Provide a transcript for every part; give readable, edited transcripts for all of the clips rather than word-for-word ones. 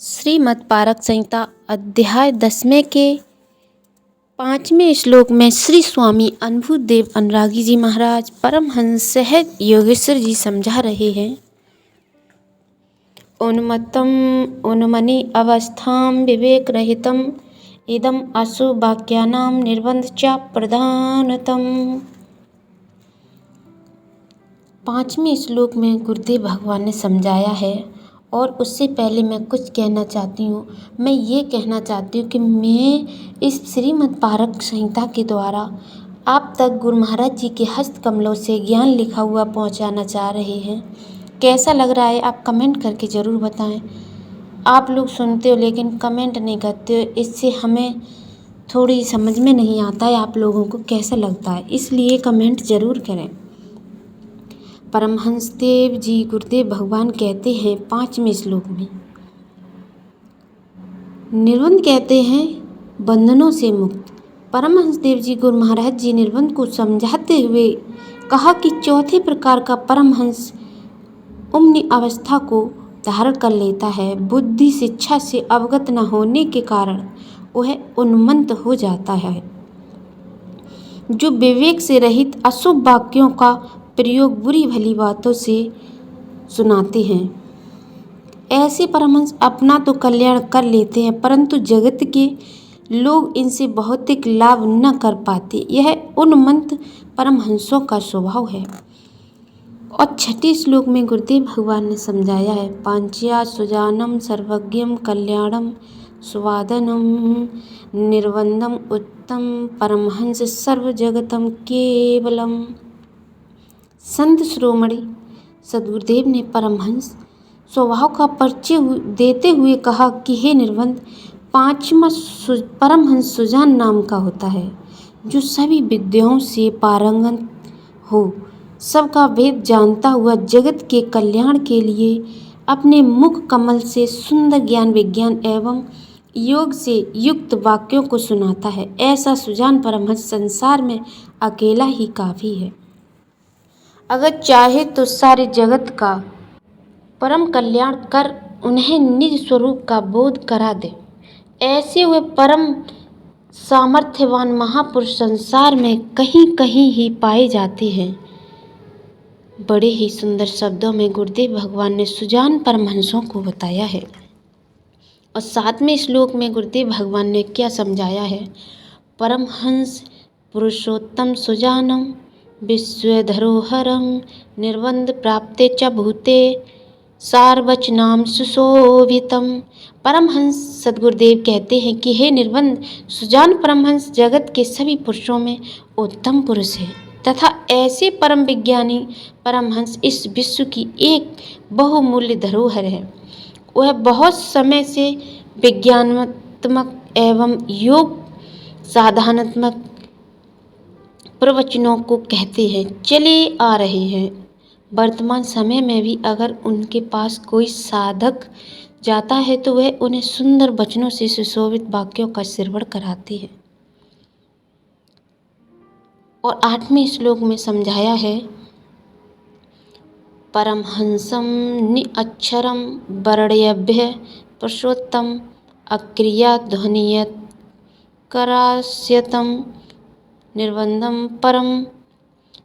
Shrimad park संहिता अध्याय 10वें के 5वें श्लोक में श्री स्वामी अनुभूदेव अनुरागी जी महाराज परमहंस सहज योगेश्वर जी समझा रहे हैं। उन्मत्तम उन्मनि अवस्थां विवेक रहितम इदम असु वाक्यानां निर्बंध च प्रधानतम। 5वें श्लोक में गुरुदेव भगवान ने समझाया है और उससे पहले मैं कुछ कहना चाहती हूँ। मैं ये कहना चाहती हूँ कि मैं इस श्रीमद् पारक संहिता के द्वारा आप तक गुरु महाराज जी के हस्त कमलों से ज्ञान लिखा हुआ पहुँचाना चाह रहे हैं। कैसा लग रहा है आप कमेंट करके ज़रूर बताएं। आप लोग सुनते हो लेकिन कमेंट नहीं करते हो, इससे हमें थोड़ी समझ में नहीं आता है आप लोगों को कैसा लगता है, इसलिए कमेंट ज़रूर करें। परमहंस देव जी गुरुदेव भगवान कहते हैं 5वें श्लोक में, निर्बंध कहते हैं बंधनों से मुक्त। परमहंस देव जी गुरु महाराज जी निर्बंध को समझाते हुए कहा कि चौथे प्रकार का परमहंस उम्नी अवस्था को धारण कर लेता है। बुद्धि शिक्षा से अवगत न होने के कारण वह उन्मत्त हो जाता है, जो विवेक से रहित अशुभ वाक्यों का प्रयोग बुरी भली बातों से सुनाते हैं। ऐसे परमहंस अपना तो कल्याण कर लेते हैं परंतु जगत के लोग इनसे भौतिक लाभ न कर पाते। यह उन्मत्त परमहंसों का स्वभाव है। और 6ठे श्लोक में गुरुदेव भगवान ने समझाया है, पांच्या सुजानम सर्वज्ञम कल्याणम स्वादनम निर्बंधम उत्तम परमहंस सर्व जगतम केवलम। संत शिरोमणि सद्गुरुदेव ने परमहंस स्वभाव का परिचय देते हुए कहा कि हे निर्बंध, 5वां परमहंस सुजान नाम का होता है, जो सभी विद्याओं से पारंगत हो, सबका भेद जानता हुआ जगत के कल्याण के लिए अपने मुख कमल से सुंदर ज्ञान विज्ञान एवं योग से युक्त वाक्यों को सुनाता है। ऐसा सुजान परमहंस संसार में अकेला ही काफ़ी है। अगर चाहे तो सारे जगत का परम कल्याण कर उन्हें निज स्वरूप का बोध करा दे। ऐसे वे परम सामर्थ्यवान महापुरुष संसार में कहीं कहीं ही पाए जाते हैं। बड़े ही सुंदर शब्दों में गुरुदेव भगवान ने सुजान परमहंसों को बताया है। और 7वें श्लोक में गुरुदेव भगवान ने क्या समझाया है, परमहंस पुरुषोत्तम सुजानम विश्वधरोहरं निर्बंध प्राप्ते च भूते सार्वचनाम सुशोभितम। परमहंस सद्गुरुदेव कहते हैं कि हे निर्बंध, सुजान परमहंस जगत के सभी पुरुषों में उत्तम पुरुष है तथा ऐसे परम विज्ञानी परमहंस इस विश्व की एक बहुमूल्य धरोहर है। वह बहुत समय से विज्ञानात्मक एवं योग साधनात्मक प्रवचनों को कहते हैं चले आ रहे हैं। वर्तमान समय में भी अगर उनके पास कोई साधक जाता है तो वह उन्हें सुंदर वचनों से सुशोभित वाक्यों का श्रवण कराते हैं। और 8वें श्लोक में समझाया है, परमहंसम निअक्षरम वर्ण्यभ्य पुरुषोत्तम अक्रिया ध्वनियत करास्यतम निर्बंधम परम।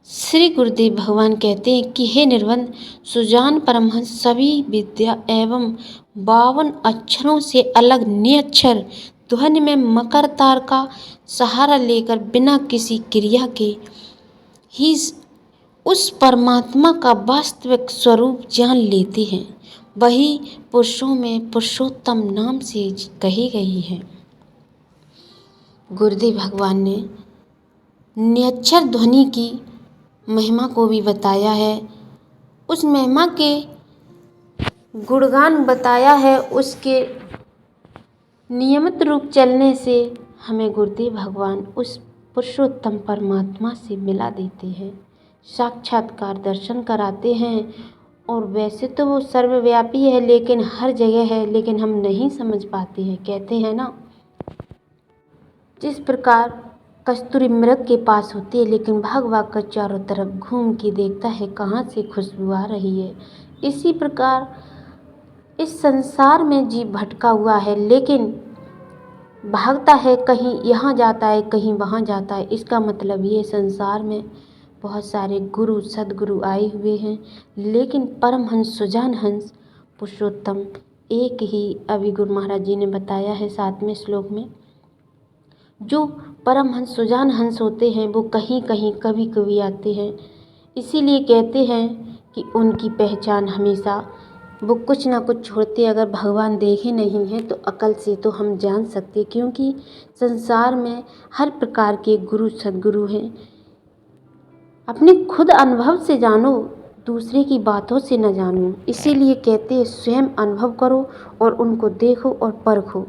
श्री गुरुदेव भगवान कहते हैं कि हे निर्बंध, सुजान परमहंस सभी विद्या एवं 52 अक्षरों से अलग निअक्षर ध्वनि में मकर तार का सहारा लेकर बिना किसी क्रिया के ही उस परमात्मा का वास्तविक स्वरूप जान लेते हैं। वही पुरुषों में पुरुषोत्तम नाम से कही गई है। गुरुदेव भगवान ने निअक्षर ध्वनि की महिमा को भी बताया है, उस महिमा के गुणगान बताया है। उसके नियमित रूप चलने से हमें गुरुदेव भगवान उस पुरुषोत्तम परमात्मा से मिला देते हैं, साक्षात्कार दर्शन कराते हैं। और वैसे तो वो सर्वव्यापी है लेकिन हर जगह है, लेकिन हम नहीं समझ पाते हैं। कहते हैं ना, जिस प्रकार कस्तूरी मृग के पास होती है लेकिन भाग भाग कर चारों तरफ घूम के देखता है कहाँ से खुशबू आ रही है, इसी प्रकार इस संसार में जीव भटका हुआ है, लेकिन भागता है, कहीं यहाँ जाता है, कहीं वहाँ जाता है। इसका मतलब ये संसार में बहुत सारे गुरु सदगुरु आए हुए हैं, लेकिन परमहंस सुजान हंस पुरुषोत्तम एक ही। अभी गुरु महाराज जी ने बताया है 7वें श्लोक में, जो परमहंस सुजान हंस होते हैं वो कहीं कहीं कभी कभी आते हैं। इसीलिए कहते हैं कि उनकी पहचान हमेशा वो कुछ ना कुछ छोड़ते। अगर भगवान देखे नहीं हैं तो अकल से तो हम जान सकते, क्योंकि संसार में हर प्रकार के गुरु सदगुरु हैं। अपने खुद अनुभव से जानो, दूसरे की बातों से न जानो। इसीलिए कहते हैं स्वयं अनुभव करो और उनको देखो और परखो।